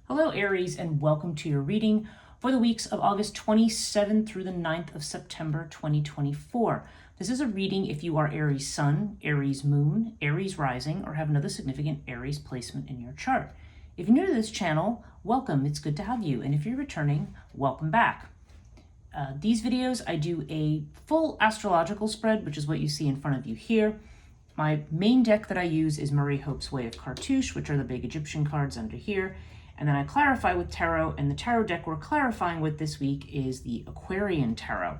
Hello, Aries, and welcome to your reading for the weeks of August 27th through the 9th of September 2024. This is a reading if you are Aries Sun, Aries Moon, Aries Rising, or have another significant Aries placement in your chart. If you're new to this channel, welcome. It's good to have you. And if you're returning, welcome back. These videos, I do a full astrological spread, which is what you see in front of you here. My main deck that I use is Murray Hope's Way of Cartouche, which are the big Egyptian cards under here. And then I clarify with tarot, and the tarot deck we're clarifying with this week is the Aquarian Tarot.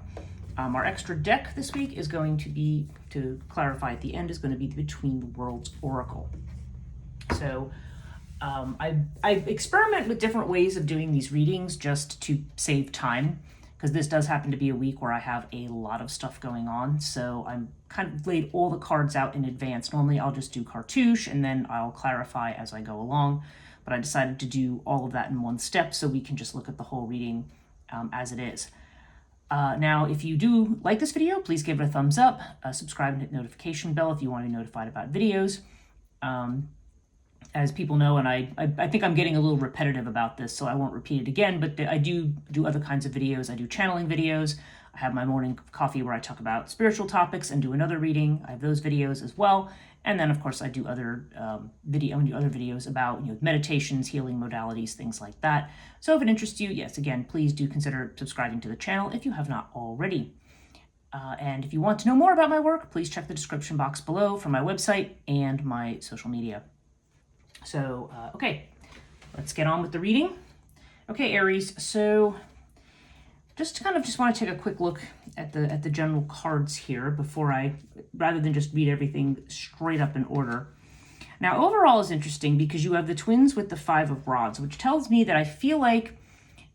Our extra deck this week is going to be, to clarify at the end, is going to be the Between the Worlds Oracle. So I experiment with different ways of doing these readings just to save time, because this does happen to be a week where I have a lot of stuff going on. So I'm kind of laid all the cards out in advance. Normally I'll just do Cartouche and then I'll clarify as I go along. But I decided to do all of that in one step so we can just look at the whole reading as it is. Now, if you do like this video, please give it a thumbs up, subscribe and hit notification bell if you want to be notified about videos. As people know, and I think I'm getting a little repetitive about this, so I won't repeat it again, but I do other kinds of videos. I do channeling videos. I have my morning coffee where I talk about spiritual topics and do another reading. I have those videos as well. And then, of course, I do other videos about meditations, healing modalities, things like that. So if it interests you, yes, again, please do consider subscribing to the channel if you have not already. And if you want to know more about my work, please check the description box below for my website and my social media. So, okay, let's get on with the reading. Okay, Aries, so just want to take a quick look at the general cards here before rather than just read everything straight up in order. Now, overall is interesting because you have the twins with the Five of Rods, which tells me that I feel like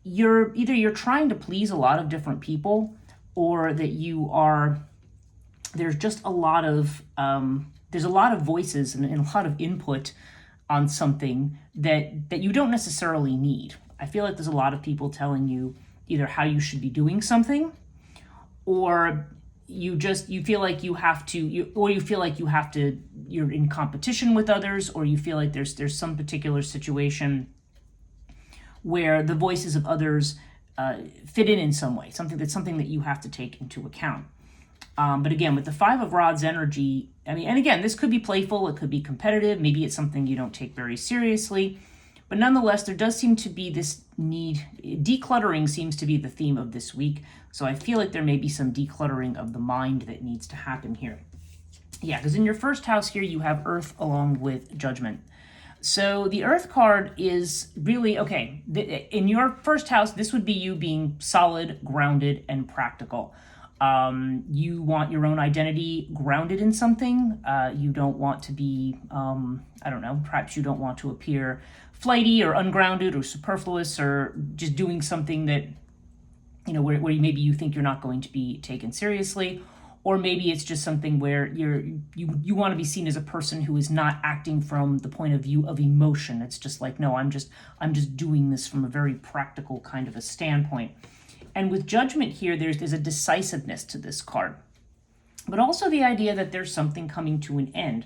you're trying to please a lot of different people, or that there's just a lot of, there's a lot of voices and a lot of input on something that you don't necessarily need. I feel like there's a lot of people telling you either how you should be doing something, or you feel like you have to, you're in competition with others, or you feel like there's some particular situation where the voices of others fit in some way, something that you have to take into account. But again, with the Five of Rods energy, and again, this could be playful, it could be competitive, maybe it's something you don't take very seriously, but nonetheless, there does seem to be this need. Decluttering seems to be the theme of this week, so I feel like there may be some decluttering of the mind that needs to happen here. Yeah, because in your first house here, you have Earth along with Judgment. So the Earth card is really, okay, in your first house, this would be you being solid, grounded, and practical. You want your own identity grounded in something. You don't want to be, perhaps you don't want to appear flighty or ungrounded or superfluous, or just doing something that, where maybe you think you're not going to be taken seriously. Or maybe it's just something where you want to be seen as a person who is not acting from the point of view of emotion. It's just like, no, I'm just doing this from a very practical kind of a standpoint. And with Judgment here, there's a decisiveness to this card, but also the idea that there's something coming to an end.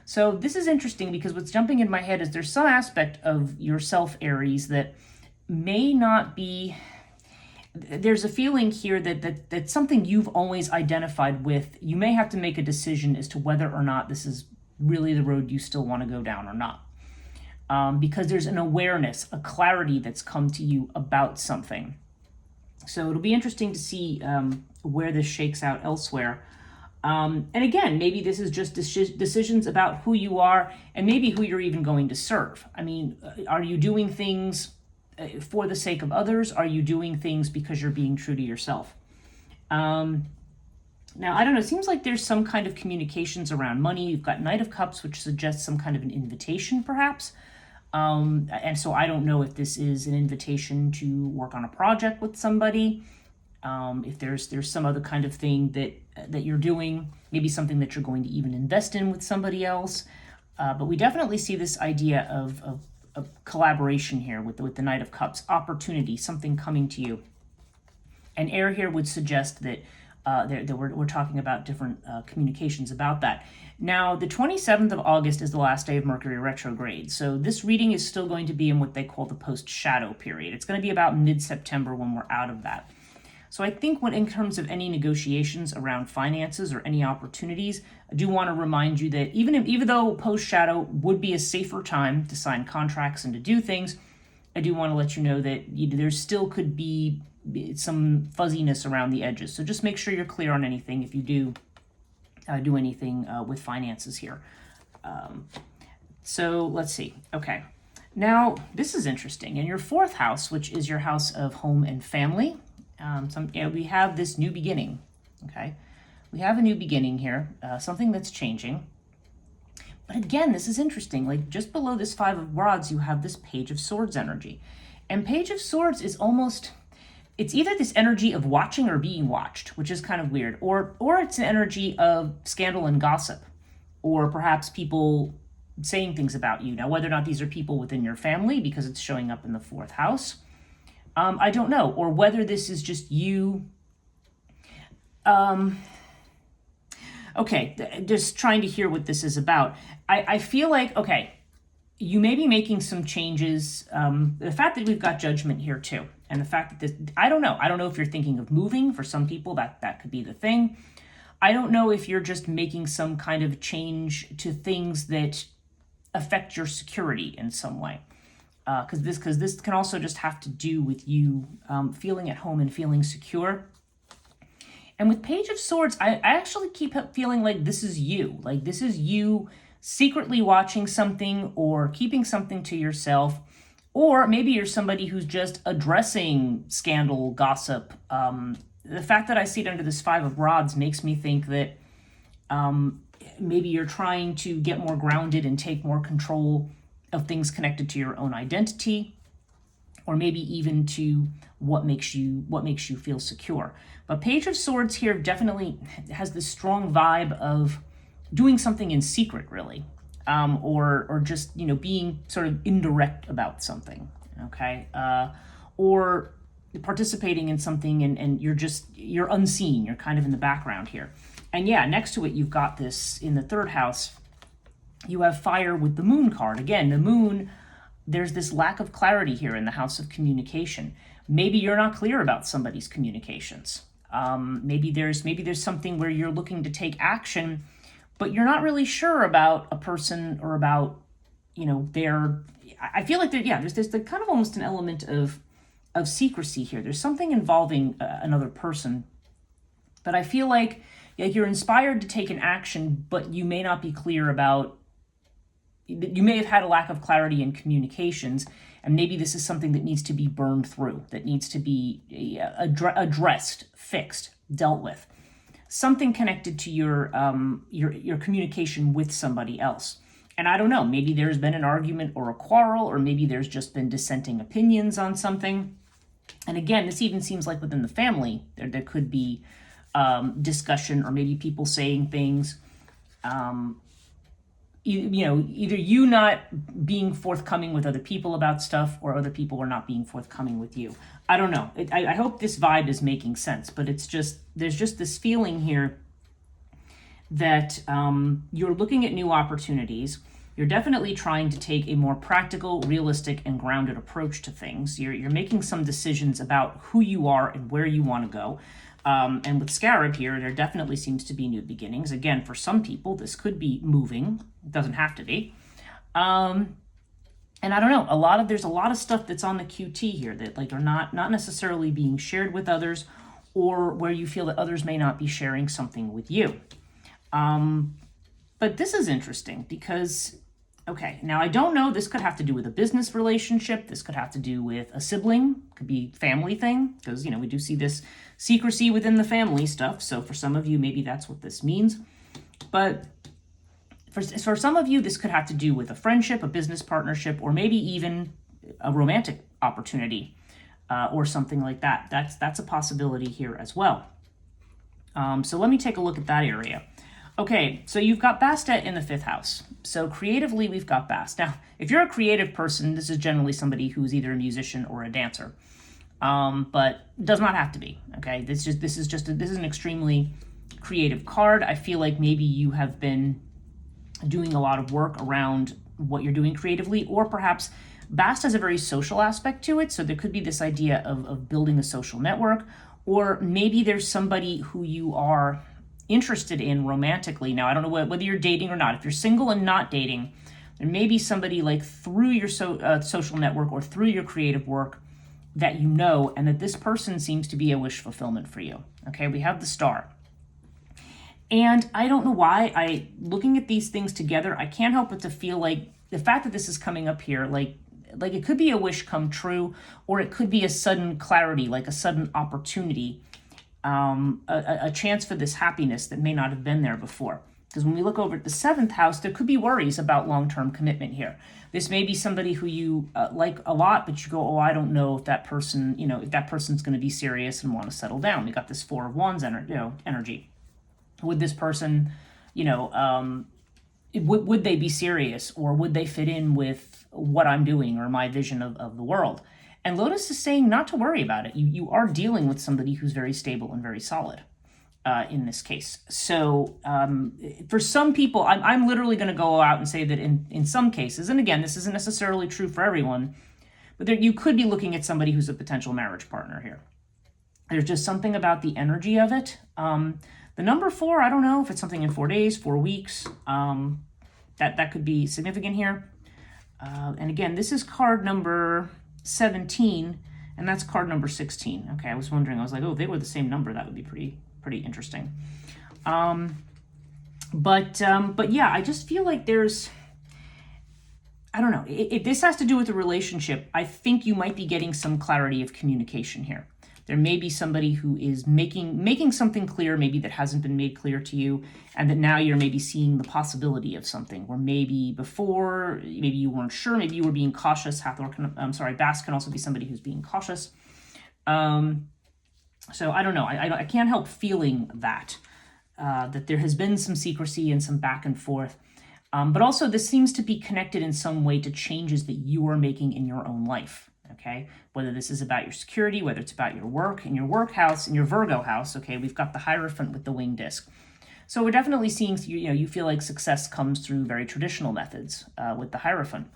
So this is interesting because what's jumping in my head is there's some aspect of yourself, Aries, that may not be, there's a feeling here that something you've always identified with, you may have to make a decision as to whether or not this is really the road you still want to go down or not. Because there's an awareness, a clarity that's come to you about something. So it'll be interesting to see where this shakes out elsewhere. And again, maybe this is just decisions about who you are and maybe who you're even going to serve. Are you doing things for the sake of others? Are you doing things because you're being true to yourself? Now, I don't know, it seems like there's some kind of communications around money. You've got Knight of Cups, which suggests some kind of an invitation, perhaps. And so I don't know if this is an invitation to work on a project with somebody, if there's some other kind of thing that you're doing, maybe something that you're going to even invest in with somebody else. But we definitely see this idea of collaboration here with the Knight of Cups, opportunity, something coming to you. And air here would suggest that we're talking about different communications about that. Now, the 27th of August is the last day of Mercury retrograde. So this reading is still going to be in what they call the post-shadow period. It's going to be about mid-September when we're out of that. So I think in terms of any negotiations around finances or any opportunities, I do want to remind you that even though post-shadow would be a safer time to sign contracts and to do things, I do want to let you know that there still could be some fuzziness around the edges. So just make sure you're clear on anything if you do anything with finances here. So let's see. Okay. Now, this is interesting. In your fourth house, which is your house of home and family, we have this new beginning. Okay. We have a new beginning here, something that's changing. But again, this is interesting. Like just below this Five of Rods, you have this Page of Swords energy. And Page of Swords is it's either this energy of watching or being watched, which is kind of weird, or it's an energy of scandal and gossip, or perhaps people saying things about you. Now, whether or not these are people within your family, because it's showing up in the fourth house, I don't know, or whether this is just you. Okay, just trying to hear what this is about. I feel like, okay, you may be making some changes. The fact that we've got Judgment here too, and the fact that I don't know if you're thinking of moving. For some people, that could be the thing. I don't know if you're just making some kind of change to things that affect your security in some way. Because this can also just have to do with you feeling at home and feeling secure. And with Page of Swords, I actually keep feeling like this is you. Like this is you secretly watching something or keeping something to yourself. Or maybe you're somebody who's just addressing scandal, gossip. The fact that I see it under this Five of Rods makes me think that maybe you're trying to get more grounded and take more control of things connected to your own identity, or maybe even to what makes you feel secure. But Page of Swords here definitely has this strong vibe of doing something in secret, really, or just being sort of indirect about something, okay, or participating in something and you're unseen, you're kind of in the background here. And yeah, next to it you've got this in the third house. You have Fire with the Moon card. Again, the Moon. There's this lack of clarity here in the house of communication. Maybe you're not clear about somebody's communications. Maybe there's something where you're looking to take action, but you're not really sure about a person or about, their. I feel like there's kind of almost an element of secrecy here. There's something involving another person, but I feel like you're inspired to take an action, but you may not be clear about. You may have had a lack of clarity in communications, and maybe this is something that needs to be burned through, that needs to be addressed, fixed, dealt with. Something connected to your communication with somebody else. And I don't know, maybe there's been an argument or a quarrel, or maybe there's just been dissenting opinions on something. And again, this even seems like within the family, there could be discussion, or maybe people saying things. Either you not being forthcoming with other people about stuff, or other people are not being forthcoming with you. I don't know. I hope this vibe is making sense, but there's just this feeling here that you're looking at new opportunities. You're definitely trying to take a more practical, realistic, and grounded approach to things. You're making some decisions about who you are and where you want to go. And with Scarab here, there definitely seems to be new beginnings. Again, for some people, this could be moving. It doesn't have to be. And I don't know, there's a lot of stuff that's on the QT here that are not necessarily being shared with others, or where you feel that others may not be sharing something with you. But this is interesting because, okay, now I don't know, this could have to do with a business relationship. This could have to do with a sibling, could be family thing, because, we do see this secrecy within the family stuff. So for some of you, maybe that's what this means. But for some of you, this could have to do with a friendship, a business partnership, or maybe even a romantic opportunity, or something like that. That's a possibility here as well. So let me take a look at that area. Okay, so you've got Bastet in the fifth house. So creatively, we've got Bast. Now, if you're a creative person, this is generally somebody who's either a musician or a dancer. but does not have to be. Okay, this is an extremely creative card. I feel like maybe you have been doing a lot of work around what you're doing creatively, or perhaps Bast has a very social aspect to it. So there could be this idea of building a social network, or maybe there's somebody who you are interested in romantically. Now, I don't know whether you're dating or not. If you're single and not dating, there may be somebody like through your social network or through your creative work that you know, and that this person seems to be a wish fulfillment for you. Okay, we have the Star. And I don't know why, looking at these things together, I can't help but to feel like the fact that this is coming up here, like it could be a wish come true, or it could be a sudden clarity, like a sudden opportunity, a chance for this happiness that may not have been there before. Because when we look over at the 7th house, there could be worries about long-term commitment here. This may be somebody who you like a lot, but you go, oh, I don't know if that person, if that person's going to be serious and want to settle down. We got this 4 of Wands energy. Would this person, would they be serious, or would they fit in with what I'm doing or my vision of the world? And Lotus is saying not to worry about it. You are dealing with somebody who's very stable and very solid in this case. So for some people, I'm literally going to go out and say that in some cases, and again, this isn't necessarily true for everyone, but you could be looking at somebody who's a potential marriage partner here. There's just something about the energy of it. The number 4, I don't know if it's something in 4 days, 4 weeks. That could be significant here. And again, this is card number 17, and that's card number 16. Okay, I was wondering, I was like, oh, if they were the same number, that would be pretty interesting. But yeah, I just feel like there's, I don't know, if this has to do with a relationship, I think you might be getting some clarity of communication here. There may be somebody who is making something clear, maybe that hasn't been made clear to you, and that now you're maybe seeing the possibility of something, where maybe before, maybe you weren't sure, maybe you were being cautious. Bast can also be somebody who's being cautious. So I don't know. I can't help feeling that there has been some secrecy and some back and forth. But also this seems to be connected in some way to changes that you are making in your own life. Okay, whether this is about your security, whether it's about your work, in your work house, in your Virgo house. Okay, we've got the Hierophant with the winged disc. So we're definitely seeing, you feel like success comes through very traditional methods with the Hierophant.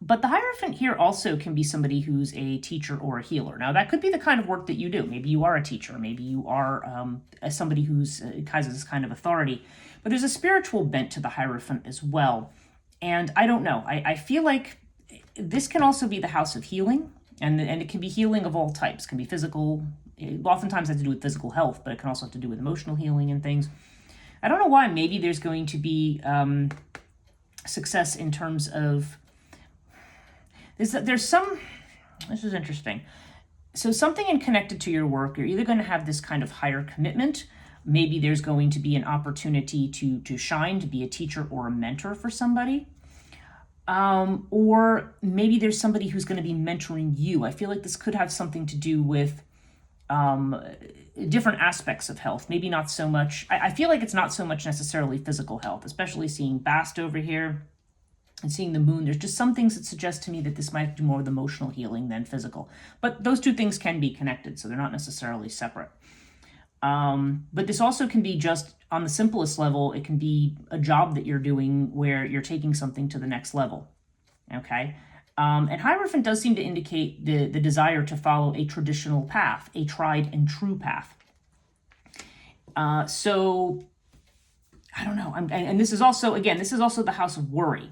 But the Hierophant here also can be somebody who's a teacher or a healer. Now, that could be the kind of work that you do. Maybe you are a teacher. Maybe you are somebody who's has this kind of authority. But there's a spiritual bent to the Hierophant as well. And I don't know. I feel like this can also be the house of healing, and it can be healing of all types. It can be physical. It oftentimes has to do with physical health, but it can also have to do with emotional healing and things. I don't know why. Maybe there's going to be success in terms of... There's some... This is interesting. So something connected to your work, you're either going to have this kind of higher commitment. Maybe there's going to be an opportunity to shine, to be a teacher or a mentor for somebody. Or maybe there's somebody who's going to be mentoring you. I feel like this could have something to do with different aspects of health. Maybe not so much. I feel like it's not so much necessarily physical health, especially seeing Bast over here and seeing the moon. There's just some things that suggest to me that this might do more with emotional healing than physical. But those two things can be connected, so they're not necessarily separate. But this also can be just on the simplest level. It can be a job that you're doing where you're taking something to the next level. Okay. And Hierophant does seem to indicate the desire to follow a traditional path, a tried and true path. So I don't know. And this is also, again, this is also the house of worry.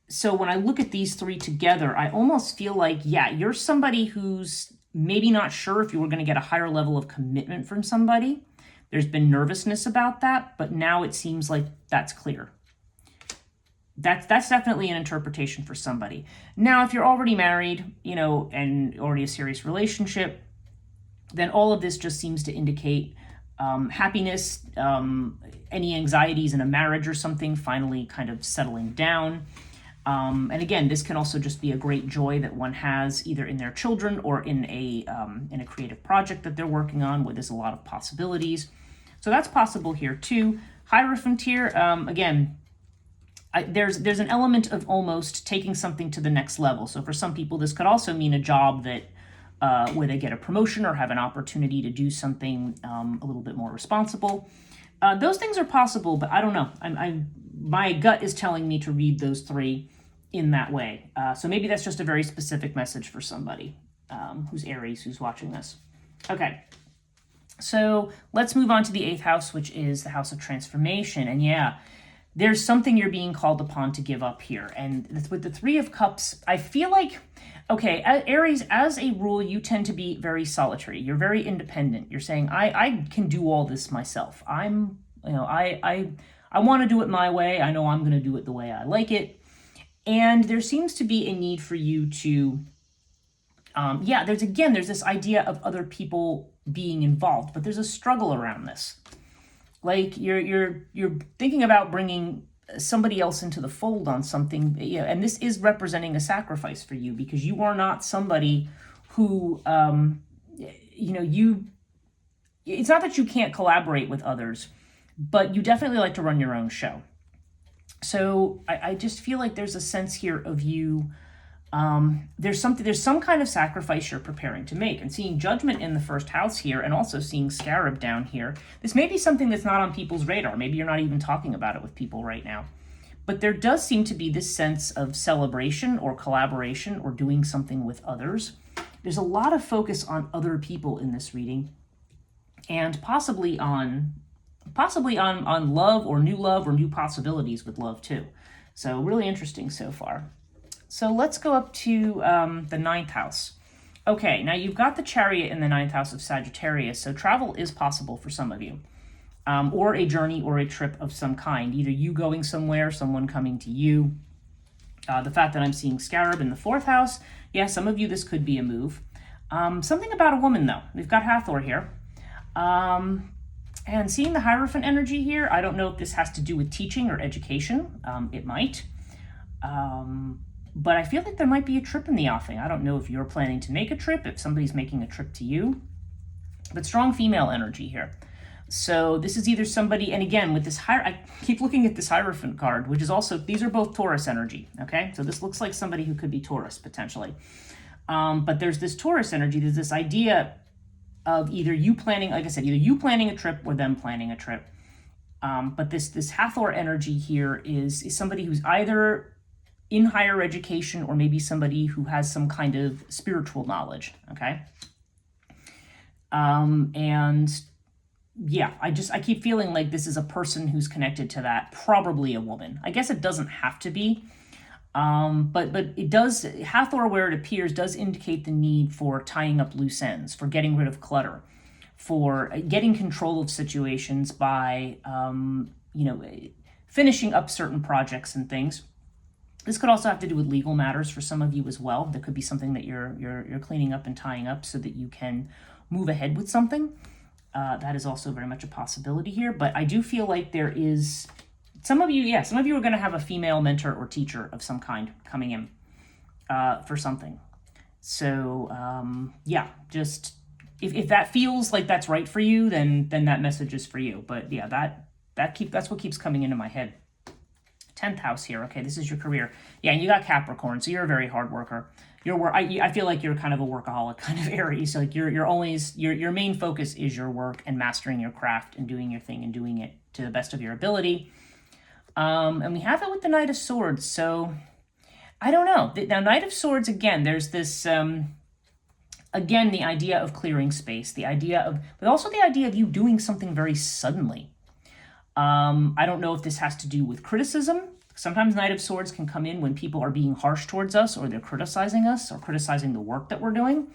So when I look at these three together, I almost feel like, yeah, you're somebody who's maybe not sure if you were going to get a higher level of commitment from somebody. There's been nervousness about that, but now it seems like that's clear. That's definitely an interpretation for somebody. Now, if you're already married, and already a serious relationship, then all of this just seems to indicate happiness, any anxieties in a marriage or something finally kind of settling down. And again, this can also just be a great joy that one has either in their children or in a creative project that they're working on where there's a lot of possibilities. So that's possible here too. Hierophant here, again, there's an element of almost taking something to the next level. So for some people, this could also mean a job that where they get a promotion or have an opportunity to do something a little bit more responsible. Those things are possible, but I don't know. My gut is telling me to read those three in that way. So maybe that's just a very specific message for somebody who's Aries, who's watching this. Okay. So let's move on to the 8th house, which is the house of transformation. And yeah, there's something you're being called upon to give up here. And with the 3 of Cups, I feel like, okay, Aries, as a rule, you tend to be very solitary. You're very independent. You're saying, I can do all this myself. I want to do it my way. I know I'm going to do it the way I like it. And there seems to be a need for you to, there's this idea of other people being involved, but there's a struggle around this. Like you're thinking about bringing somebody else into the fold on something, and this is representing a sacrifice for you, because you are not somebody who, it's not that you can't collaborate with others, but you definitely like to run your own show. So I just feel like there's a sense here of you. There's some kind of sacrifice you're preparing to make, and seeing Judgment in the 1st house here, and also seeing Scarab down here. This may be something that's not on people's radar. Maybe you're not even talking about it with people right now, but there does seem to be this sense of celebration or collaboration or doing something with others. There's a lot of focus on other people in this reading, and possibly on love or new possibilities with love too. So really interesting so far. So let's go up to the 9th house. Okay, now you've got the Chariot in the 9th house of Sagittarius, so travel is possible for some of you, or a journey or a trip of some kind, either you going somewhere, someone coming to you. The fact that I'm seeing Scarab in the 4th house, yeah, some of you, this could be a move. Something about a woman, though. We've got Hathor here. And seeing the Hierophant energy here, I don't know if this has to do with teaching or education. It might. But I feel like there might be a trip in the offing. I don't know if you're planning to make a trip, if somebody's making a trip to you. But strong female energy here. So this is either somebody, and again, with this I keep looking at this Hierophant card, which is also, these are both Taurus energy, okay? So this looks like somebody who could be Taurus, potentially. But there's this Taurus energy, there's this idea of either you planning, like I said, either you planning a trip or them planning a trip. But this Hathor energy here is somebody who's either in higher education or maybe somebody who has some kind of spiritual knowledge, okay? And yeah, I keep feeling like this is a person who's connected to that, probably a woman. I guess it doesn't have to be, but it does, Hathor, where it appears, does indicate the need for tying up loose ends, for getting rid of clutter, for getting control of situations by, finishing up certain projects and things. This could also have to do with legal matters for some of you as well. There could be something that you're cleaning up and tying up so that you can move ahead with something. That is also very much a possibility here. But I do feel like there is some of you are going to have a female mentor or teacher of some kind coming in for something. So just if that feels like that's right for you, then that message is for you. But yeah, that's what keeps coming into my head. 10th house here. Okay, this is your career. Yeah, and you got Capricorn, so you're a very hard worker. I feel like you're kind of a workaholic kind of Aries. So like your main focus is your work and mastering your craft and doing your thing and doing it to the best of your ability. And we have it with the Knight of Swords. So I don't know. Now, Knight of Swords, again, there's this, the idea of clearing space, but also the idea of you doing something very suddenly. I don't know if this has to do with criticism. Sometimes Knight of Swords can come in when people are being harsh towards us, or they're criticizing us or criticizing the work that we're doing.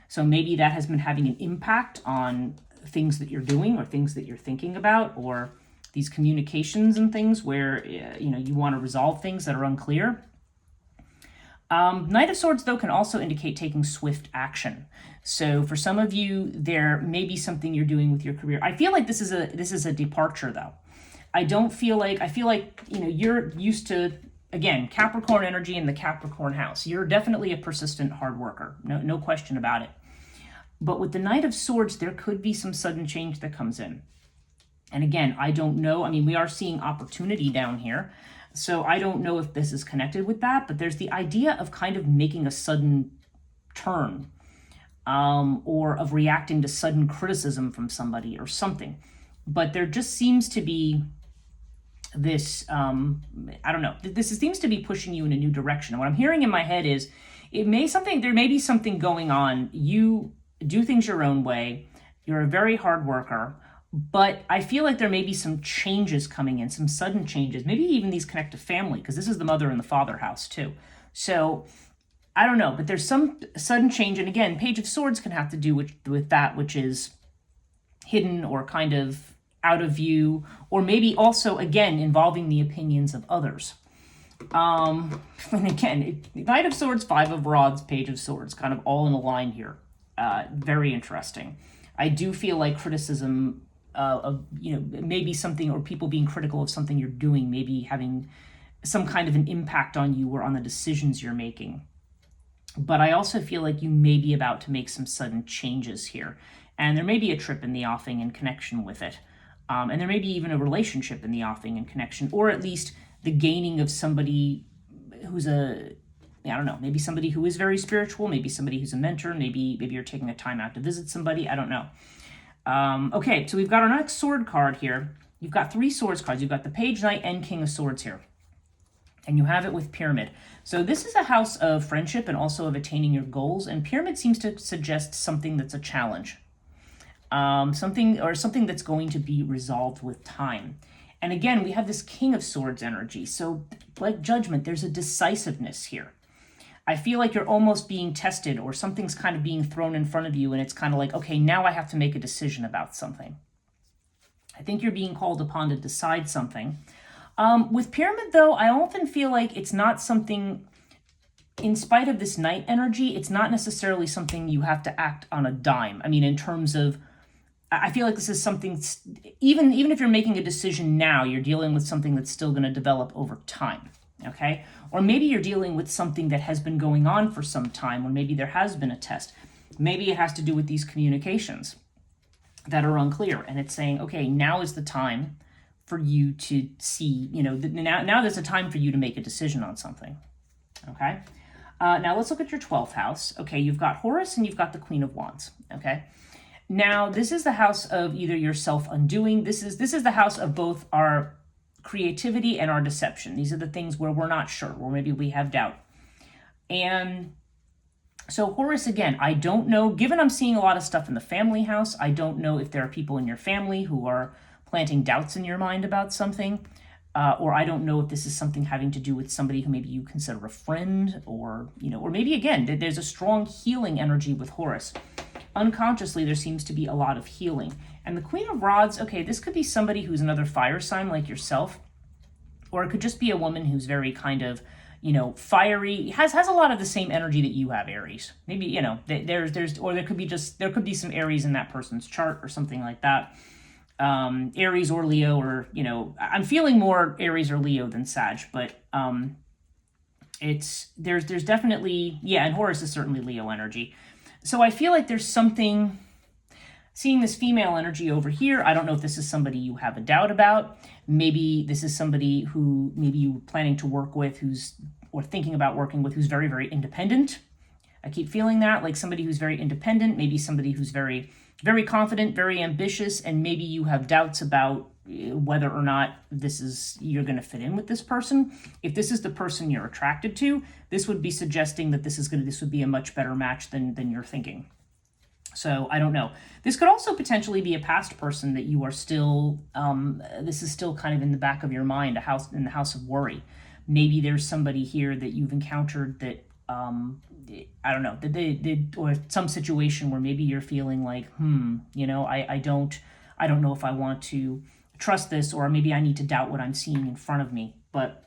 So maybe that has been having an impact on things that you're doing or things that you're thinking about, or these communications and things where, you want to resolve things that are unclear. Knight of Swords, though, can also indicate taking swift action. So for some of you, there may be something you're doing with your career. I feel like this is a departure, though. I feel like, you're used to, again, Capricorn energy in the Capricorn house. You're definitely a persistent hard worker. No question about it. But with the Knight of Swords, there could be some sudden change that comes in. And again, I don't know. I mean, we are seeing opportunity down here. So I don't know if this is connected with that, but there's the idea of kind of making a sudden turn. or of reacting to sudden criticism from somebody or something. But there just seems to be this, I don't know, this seems to be pushing you in a new direction. And what I'm hearing in my head is there may be something going on. You do things your own way. You're a very hard worker, but I feel like there may be some changes coming in, some sudden changes. Maybe even these connect to family, because this is the mother and the father house too. So I don't know, but there's some sudden change. And again, Page of Swords can have to do with that, which is hidden or kind of out of view, or maybe also, again, involving the opinions of others. And again, Knight of Swords, Five of Rods, Page of Swords, kind of all in a line here. Very interesting. I do feel like criticism of, maybe something, or people being critical of something you're doing, maybe having some kind of an impact on you or on the decisions you're making. But I also feel like you may be about to make some sudden changes here. And there may be a trip in the offing in connection with it. And there may be even a relationship in the offing in connection, or at least the gaining of somebody who's maybe somebody who is very spiritual, maybe somebody who's a mentor, maybe you're taking a time out to visit somebody, I don't know. Okay, so we've got our next sword card here. You've got 3 swords cards. You've got the Page, Knight, and King of Swords here. And you have it with Pyramid. So this is a house of friendship and also of attaining your goals, and Pyramid seems to suggest something that's a challenge. Something that's going to be resolved with time. And again, we have this King of Swords energy. So like Judgment, there's a decisiveness here. I feel like you're almost being tested, or something's kind of being thrown in front of you, and it's kind of like, okay, now I have to make a decision about something. I think you're being called upon to decide something. With Pyramid, though, I often feel like it's not something, in spite of this Knight energy, it's not necessarily something you have to act on a dime. I mean, in terms of, I feel like this is something, even if you're making a decision now, you're dealing with something that's still going to develop over time, okay? Or maybe you're dealing with something that has been going on for some time, or maybe there has been a test. Maybe it has to do with these communications that are unclear, and it's saying, okay, now is the time for you to see, now there's a time for you to make a decision on something, okay? Now let's look at your 12th house. Okay, you've got Horus and you've got the Queen of Wands, okay? Now, this is the house of either your self-undoing. This is the house of both our creativity and our deception. These are the things where we're not sure, or maybe we have doubt. And so Horus, again, I don't know, given I'm seeing a lot of stuff in the family house, I don't know if there are people in your family who are planting doubts in your mind about something, or I don't know if this is something having to do with somebody who maybe you consider a friend, or maybe, again, there's a strong healing energy with Horus. Unconsciously, there seems to be a lot of healing. And the Queen of Rods, okay, this could be somebody who's another fire sign like yourself, or it could just be a woman who's very kind of, fiery, has a lot of the same energy that you have, Aries. Maybe, there could be some Aries in that person's chart or something like that. Aries or Leo, or, I'm feeling more Aries or Leo than Sag, but there's definitely, and Horus is certainly Leo energy. So I feel like there's something, seeing this female energy over here, I don't know if this is somebody you have a doubt about. Maybe this is somebody who maybe you're planning to work with, or thinking about working with, who's very, very independent. I keep feeling that, like somebody who's very independent, maybe somebody who's very, very confident, very ambitious, and maybe you have doubts about whether or not you're going to fit in with this person. If this is the person you're attracted to, this would be suggesting that this would be a much better match than you're thinking. So I don't know. This could also potentially be a past person that you are still, this is still kind of in the back of your mind, in the house of worry. Maybe there's somebody here that you've encountered that, I don't know, that or some situation where maybe you're feeling like, I don't know if I want to trust this, or maybe I need to doubt what I'm seeing in front of me. But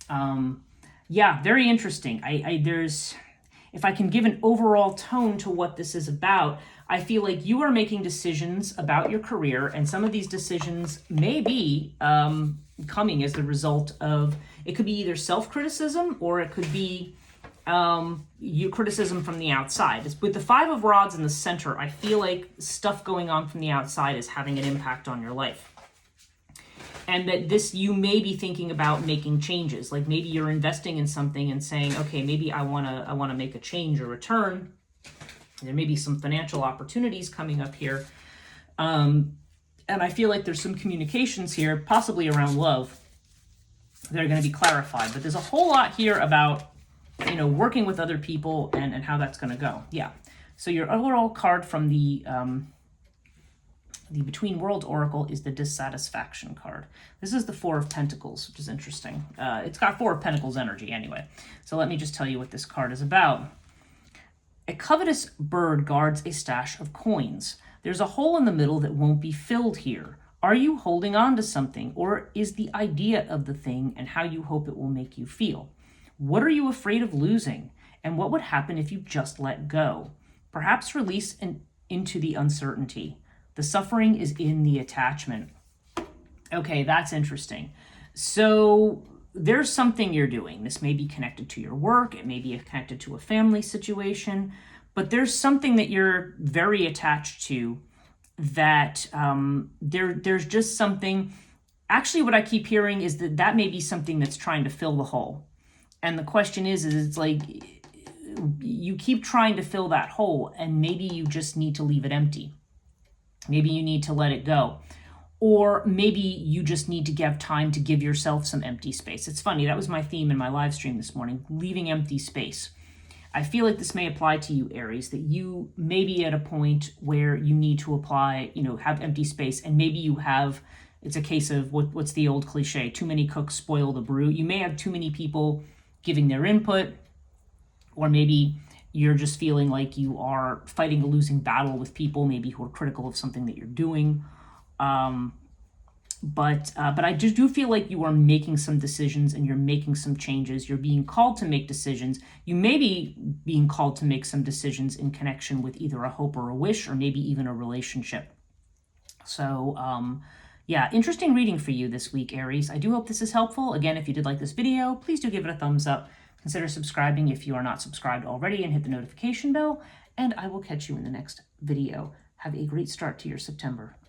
very interesting. If I can give an overall tone to what this is about, I feel like you are making decisions about your career, and some of these decisions may be coming as the result of, it could be either self-criticism, or it could be your criticism from the outside. With the Five of Rods in the center, I feel like stuff going on from the outside is having an impact on your life. And that you may be thinking about making changes. Like maybe you're investing in something and saying, okay, maybe I want to make a change or a turn. There may be some financial opportunities coming up here. And I feel like there's some communications here, possibly around love, that are going to be clarified. But there's a whole lot here about, working with other people and how that's going to go. Yeah. So your overall card from the Between World Oracle is the Dissatisfaction card. This is the Four of Pentacles, which is interesting. It's got Four of Pentacles energy anyway. So let me just tell you what this card is about. A covetous bird guards a stash of coins. There's a hole in the middle that won't be filled here. Are you holding on to something, or is the idea of the thing and how you hope it will make you feel? What are you afraid of losing? And what would happen if you just let go? Perhaps release into the uncertainty. The suffering is in the attachment. Okay, that's interesting. So there's something you're doing. This may be connected to your work. It may be connected to a family situation. But there's something that you're very attached to that there's just something. Actually, what I keep hearing is that may be something that's trying to fill the hole. And the question is it's like you keep trying to fill that hole, and maybe you just need to leave it empty. Maybe you need to let it go. Or maybe you just need to give time to give yourself some empty space. It's funny, that was my theme in my live stream this morning, leaving empty space. I feel like this may apply to you, Aries, that you may be at a point where you need to apply, have empty space, and maybe you have, it's a case of what's the old cliche, too many cooks spoil the brew. You may have too many people giving their input, or maybe you're just feeling like you are fighting a losing battle with people, maybe who are critical of something that you're doing. But I do feel like you are making some decisions and you're making some changes. You're being called to make decisions. You may be being called to make some decisions in connection with either a hope or a wish, or maybe even a relationship. So, yeah, interesting reading for you this week, Aries. I do hope this is helpful. Again, if you did like this video, please do give it a thumbs up. Consider subscribing if you are not subscribed already, and hit the notification bell. And I will catch you in the next video. Have a great start to your September.